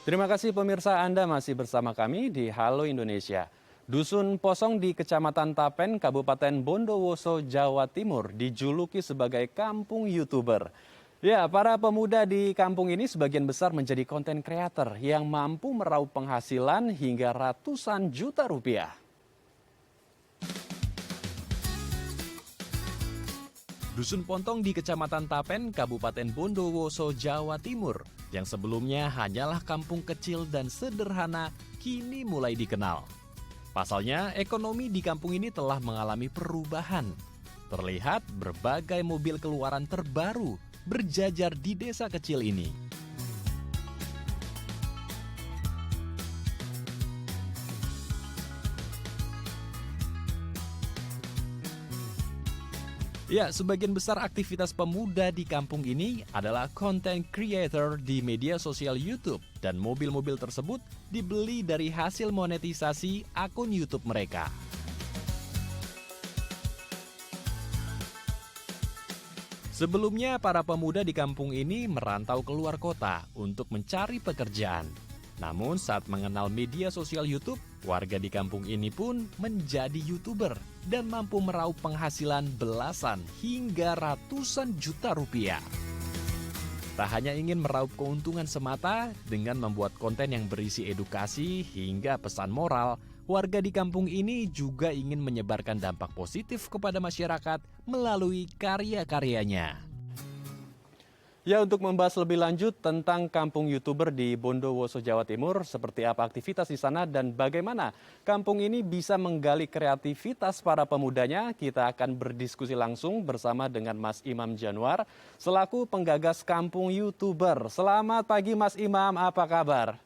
Terima kasih pemirsa, Anda masih bersama kami di Halo Indonesia. Dusun Posong di Kecamatan Tapen, Kabupaten Bondowoso, Jawa Timur dijuluki sebagai kampung YouTuber. Ya, para pemuda di kampung ini sebagian besar menjadi konten kreator yang mampu meraup penghasilan hingga ratusan juta rupiah. Dusun Pontong di Kecamatan Tapen, Kabupaten Bondowoso, Jawa Timur, yang sebelumnya hanyalah kampung kecil dan sederhana, kini mulai dikenal. Pasalnya, ekonomi di kampung ini telah mengalami perubahan. Terlihat berbagai mobil keluaran terbaru berjajar di desa kecil ini. Ya, sebagian besar aktivitas pemuda di kampung ini adalah content creator di media sosial YouTube, dan mobil-mobil tersebut dibeli dari hasil monetisasi akun YouTube mereka. Sebelumnya, para pemuda di kampung ini merantau keluar kota untuk mencari pekerjaan. Namun saat mengenal media sosial YouTube, warga di kampung ini pun menjadi YouTuber dan mampu meraup penghasilan belasan hingga ratusan juta rupiah. Tak hanya ingin meraup keuntungan semata dengan membuat konten yang berisi edukasi hingga pesan moral, warga di kampung ini juga ingin menyebarkan dampak positif kepada masyarakat melalui karya-karyanya. Ya, untuk membahas lebih lanjut tentang kampung YouTuber di Bondowoso, Jawa Timur, seperti apa aktivitas di sana dan bagaimana kampung ini bisa menggali kreativitas para pemudanya, kita akan berdiskusi langsung bersama dengan Mas Imam Januar, selaku penggagas kampung YouTuber. Selamat pagi Mas Imam, apa kabar?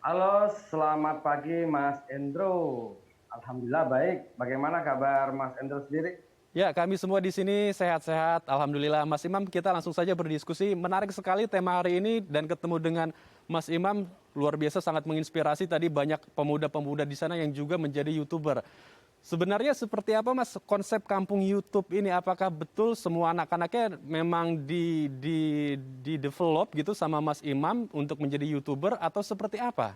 Halo, selamat pagi Mas Endro. Alhamdulillah baik. Bagaimana kabar Mas Endro sendiri? Ya, kami semua di sini sehat-sehat. Alhamdulillah. Mas Imam, kita langsung saja berdiskusi. Menarik sekali tema hari ini dan ketemu dengan Mas Imam luar biasa, sangat menginspirasi. Tadi banyak pemuda-pemuda di sana yang juga menjadi YouTuber. Sebenarnya seperti apa Mas konsep kampung YouTube ini? Apakah betul semua anak-anaknya memang di develop gitu sama Mas Imam untuk menjadi YouTuber atau seperti apa?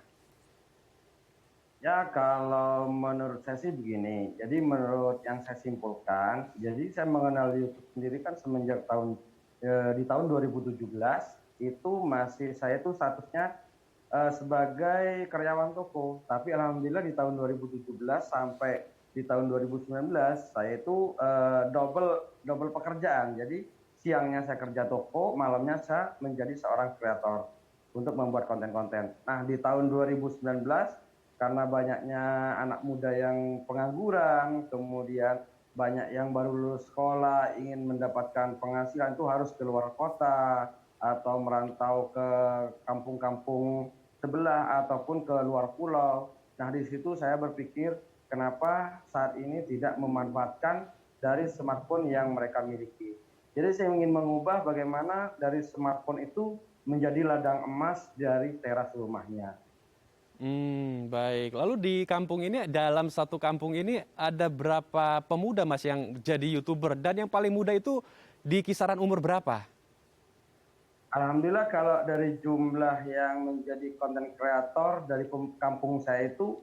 Ya, kalau menurut saya sih begini. Jadi menurut yang saya simpulkan, jadi saya mengenal YouTube sendiri kan semenjak di tahun 2017 itu masih saya tuh statusnya sebagai karyawan toko. Tapi alhamdulillah di tahun 2017 sampai di tahun 2019 saya itu double double pekerjaan. Jadi siangnya saya kerja toko, malamnya saya menjadi seorang kreator untuk membuat konten-konten. Nah, di tahun 2019 karena banyaknya anak muda yang pengangguran, kemudian banyak yang baru lulus sekolah, ingin mendapatkan penghasilan itu harus keluar kota atau merantau ke kampung-kampung sebelah ataupun ke luar pulau. Nah, di situ saya berpikir kenapa saat ini tidak memanfaatkan dari smartphone yang mereka miliki. Jadi saya ingin mengubah bagaimana dari smartphone itu menjadi ladang emas dari teras rumahnya. Baik. Lalu di kampung ini, dalam satu kampung ini ada berapa pemuda Mas yang jadi YouTuber? Dan yang paling muda itu di kisaran umur berapa? Alhamdulillah kalau dari jumlah yang menjadi konten kreator dari kampung saya itu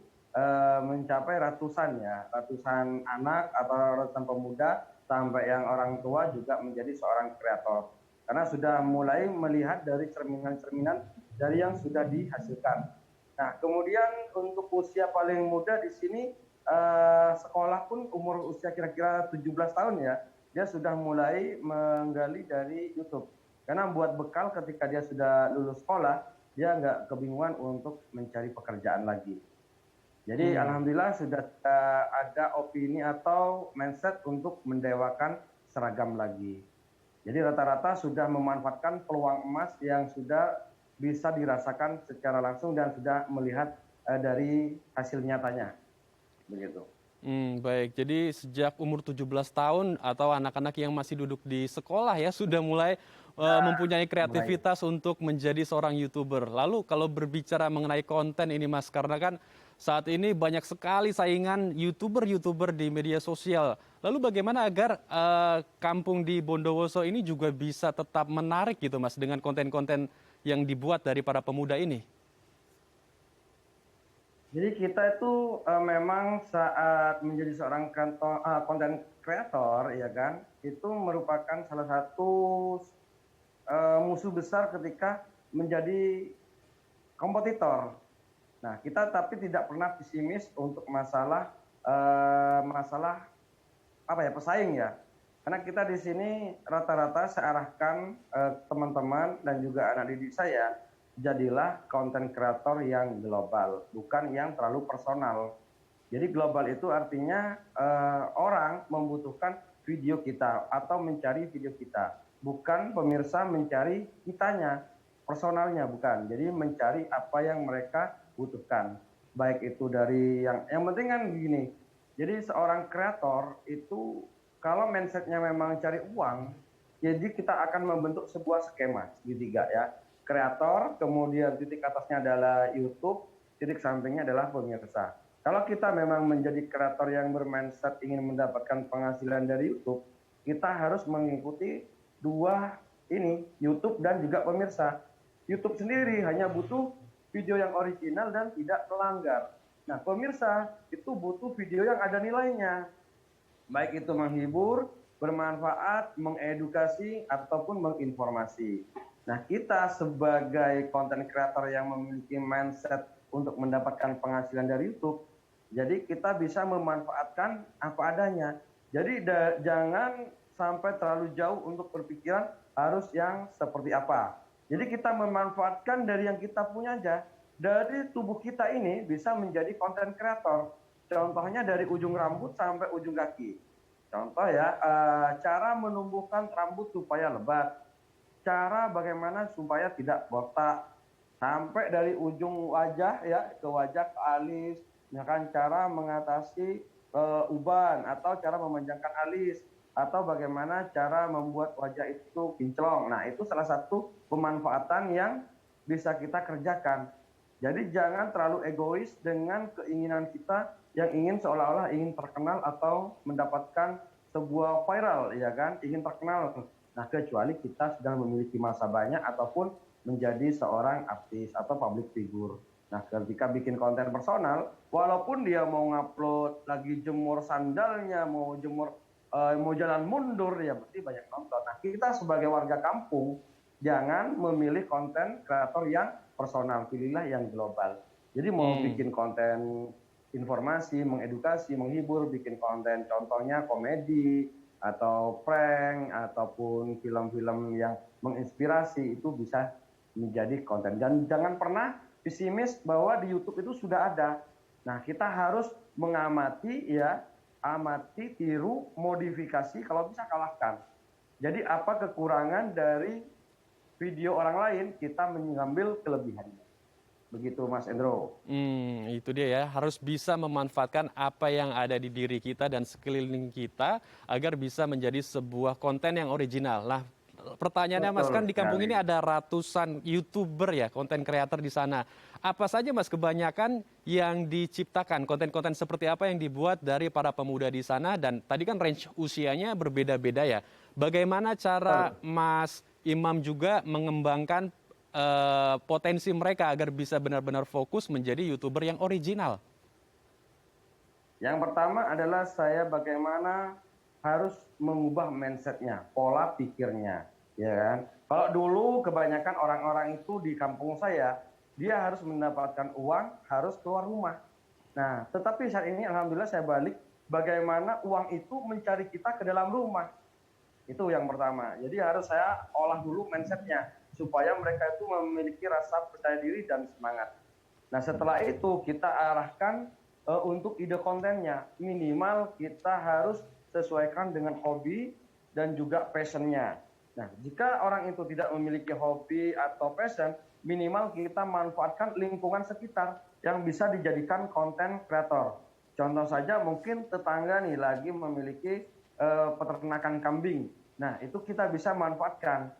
mencapai ratusan ya, ratusan anak atau ratusan pemuda sampai yang orang tua juga menjadi seorang kreator. Karena sudah mulai melihat dari cerminan-cerminan dari yang sudah dihasilkan. Nah, kemudian untuk usia paling muda di sini sekolah pun umur usia kira-kira 17 tahun ya, dia sudah mulai menggali dari YouTube. Karena buat bekal ketika dia sudah lulus sekolah, dia nggak kebingungan untuk mencari pekerjaan lagi. Jadi alhamdulillah sudah ada opini atau mindset untuk mendewakan seragam lagi. Jadi rata-rata sudah memanfaatkan peluang emas yang sudah bisa dirasakan secara langsung dan sudah melihat dari hasil nyatanya. Begitu. Baik. Jadi sejak umur 17 tahun atau anak-anak yang masih duduk di sekolah ya sudah mulai mempunyai Mulai. kreativitas untuk menjadi seorang YouTuber. Lalu kalau berbicara mengenai konten ini Mas, karena kan saat ini banyak sekali saingan YouTuber-YouTuber di media sosial. Lalu bagaimana agar kampung di Bondowoso ini juga bisa tetap menarik gitu Mas dengan konten-konten yang dibuat dari para pemuda ini? Jadi kita itu memang saat menjadi seorang konten kreator, ya kan, itu merupakan salah satu musuh besar ketika menjadi kompetitor. Nah, kita tapi tidak pernah pesimis untuk masalah apa ya, pesaing ya. Karena kita di sini rata-rata saya arahkan teman-teman dan juga anak didik saya, jadilah konten kreator yang global, bukan yang terlalu personal. Jadi global itu artinya orang membutuhkan video kita atau mencari video kita, bukan pemirsa mencari kitanya, personalnya bukan. Jadi mencari apa yang mereka butuhkan. Baik itu dari yang penting kan begini. Jadi seorang kreator itu kalau mindsetnya memang cari uang, jadi kita akan membentuk sebuah skema segitiga ya. Kreator, kemudian titik atasnya adalah YouTube, titik sampingnya adalah pemirsa. Kalau kita memang menjadi kreator yang bermindset ingin mendapatkan penghasilan dari YouTube, kita harus mengikuti dua ini, YouTube dan juga pemirsa. YouTube sendiri hanya butuh video yang original dan tidak melanggar. Nah, pemirsa itu butuh video yang ada nilainya. Baik itu menghibur, bermanfaat, mengedukasi, ataupun menginformasi. Nah, kita sebagai konten kreator yang memiliki mindset untuk mendapatkan penghasilan dari YouTube, jadi kita bisa memanfaatkan apa adanya. Jadi jangan sampai terlalu jauh untuk berpikiran harus yang seperti apa. Jadi kita memanfaatkan dari yang kita punya aja. Dari tubuh kita ini bisa menjadi konten kreator. Contohnya dari ujung rambut sampai ujung kaki. Contoh ya, cara menumbuhkan rambut supaya lebat. Cara bagaimana supaya tidak botak. Sampai dari ujung wajah ya, ke wajah, ke alis. Misalkan cara mengatasi uban atau cara memanjangkan alis. Atau bagaimana cara membuat wajah itu kinclong. Nah, itu salah satu pemanfaatan yang bisa kita kerjakan. Jadi jangan terlalu egois dengan keinginan kita yang ingin seolah-olah ingin terkenal atau mendapatkan sebuah viral, ya kan, ingin terkenal. Nah, kecuali kita sedang memiliki masa banyak ataupun menjadi seorang artis atau public figure. Nah, ketika bikin konten personal, walaupun dia mau ngupload lagi jemur sandalnya, mau jalan mundur, ya berarti banyak nonton. Nah, kita sebagai warga kampung, jangan memilih konten kreator yang personal, pilihlah yang global. Jadi mau bikin konten informasi, mengedukasi, menghibur, bikin konten contohnya komedi, atau prank, ataupun film-film yang menginspirasi, itu bisa menjadi konten. Dan jangan pernah pesimis bahwa di YouTube itu sudah ada. Nah, kita harus mengamati ya, amati, tiru, modifikasi, kalau bisa kalahkan. Jadi apa kekurangan dari video orang lain, kita mengambil kelebihannya. Begitu Mas Endro. Itu dia ya, harus bisa memanfaatkan apa yang ada di diri kita dan sekeliling kita agar bisa menjadi sebuah konten yang original. Nah, pertanyaannya Mas, kan di kampung ini ada ratusan YouTuber ya, konten kreator di sana. Apa saja Mas kebanyakan yang diciptakan, konten-konten seperti apa yang dibuat dari para pemuda di sana, dan tadi kan range usianya berbeda-beda ya. Bagaimana cara Mas Imam juga mengembangkan potensi mereka agar bisa benar-benar fokus menjadi YouTuber yang original? Yang pertama adalah saya bagaimana harus mengubah mindsetnya, pola pikirnya, ya kan? Kalau dulu kebanyakan orang-orang itu di kampung saya, dia harus mendapatkan uang, harus keluar rumah. Nah, tetapi saat ini alhamdulillah saya balik, bagaimana uang itu mencari kita ke dalam rumah. Itu yang pertama. Jadi harus saya olah dulu mindsetnya, supaya mereka itu memiliki rasa percaya diri dan semangat. Nah, setelah itu kita arahkan untuk ide kontennya. Minimal kita harus sesuaikan dengan hobi dan juga passionnya. Nah, jika orang itu tidak memiliki hobi atau passion, minimal kita manfaatkan lingkungan sekitar yang bisa dijadikan konten kreator. Contoh saja mungkin tetangga nih lagi memiliki peternakan kambing. Nah, itu kita bisa manfaatkan.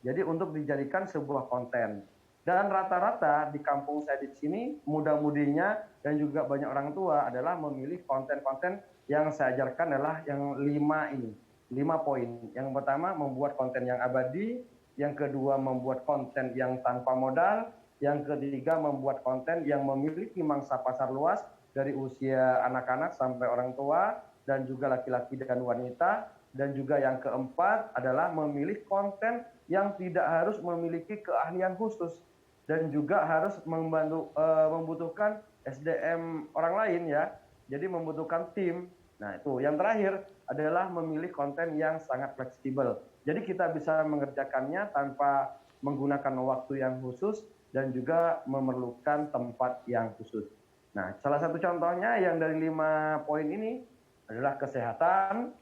Jadi untuk dijadikan sebuah konten. Dan rata-rata di kampung saya di sini, muda-mudinya dan juga banyak orang tua adalah memilih konten-konten yang saya ajarkan adalah yang 5 poin. Yang pertama, membuat konten yang abadi. Yang kedua, membuat konten yang tanpa modal. Yang ketiga, membuat konten yang memiliki mangsa pasar luas dari usia anak-anak sampai orang tua dan juga laki-laki dan wanita. Dan juga yang keempat adalah memilih konten yang tidak harus memiliki keahlian khusus dan juga harus membutuhkan SDM orang lain ya. Jadi membutuhkan tim. Nah, itu. Yang terakhir adalah memilih konten yang sangat fleksibel. Jadi kita bisa mengerjakannya tanpa menggunakan waktu yang khusus dan juga memerlukan tempat yang khusus. Nah, salah satu contohnya yang dari 5 poin ini adalah kesehatan,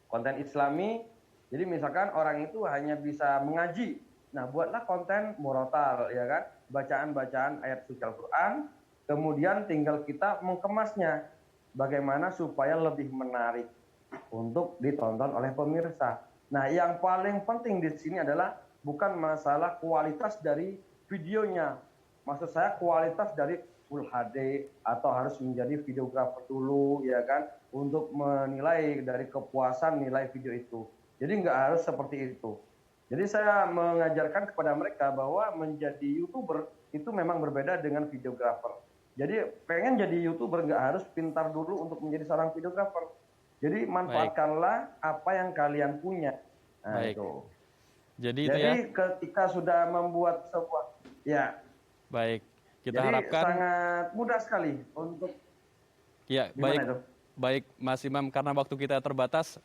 konten Islami. Jadi misalkan orang itu hanya bisa mengaji. Nah, buatlah konten murotal, ya kan? Bacaan-bacaan ayat suci Al-Quran, kemudian tinggal kita mengemasnya. Bagaimana supaya lebih menarik untuk ditonton oleh pemirsa. Nah, yang paling penting di sini adalah bukan masalah kualitas dari videonya. Maksud saya kualitas dari Full HD atau harus menjadi videografer dulu, ya kan? Untuk menilai dari kepuasan nilai video itu. Jadi nggak harus seperti itu. Jadi saya mengajarkan kepada mereka bahwa menjadi YouTuber itu memang berbeda dengan videografer. Jadi pengen jadi YouTuber nggak harus pintar dulu untuk menjadi seorang videografer. Jadi manfaatkanlah apa yang kalian punya. Nah, Baik. itu. Jadi itu Jadi ya. ketika sudah membuat sebuah, ya. Baik. Kita Jadi harapkan sangat mudah sekali untuk ya, gimana baik. itu? Baik, Mas Imam, karena waktu kita terbatas,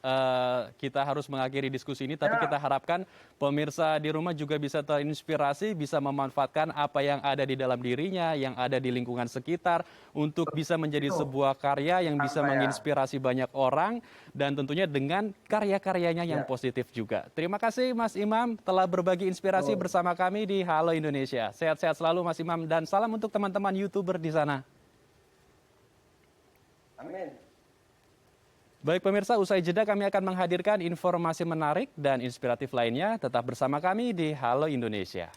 kita harus mengakhiri diskusi ini, tapi Ya, kita harapkan pemirsa di rumah juga bisa terinspirasi, bisa memanfaatkan apa yang ada di dalam dirinya, yang ada di lingkungan sekitar, untuk bisa menjadi itu sebuah karya yang pesan bisa saya. menginspirasi banyak orang, dan tentunya dengan karya-karyanya yang Ya, positif juga. Terima kasih, Mas Imam, telah berbagi inspirasi betul. bersama kami di Halo Indonesia. Sehat-sehat selalu, Mas Imam, dan salam untuk teman-teman YouTuber di sana. Amin. Baik pemirsa, usai jeda kami akan menghadirkan informasi menarik dan inspiratif lainnya. Tetap bersama kami di Halo Indonesia.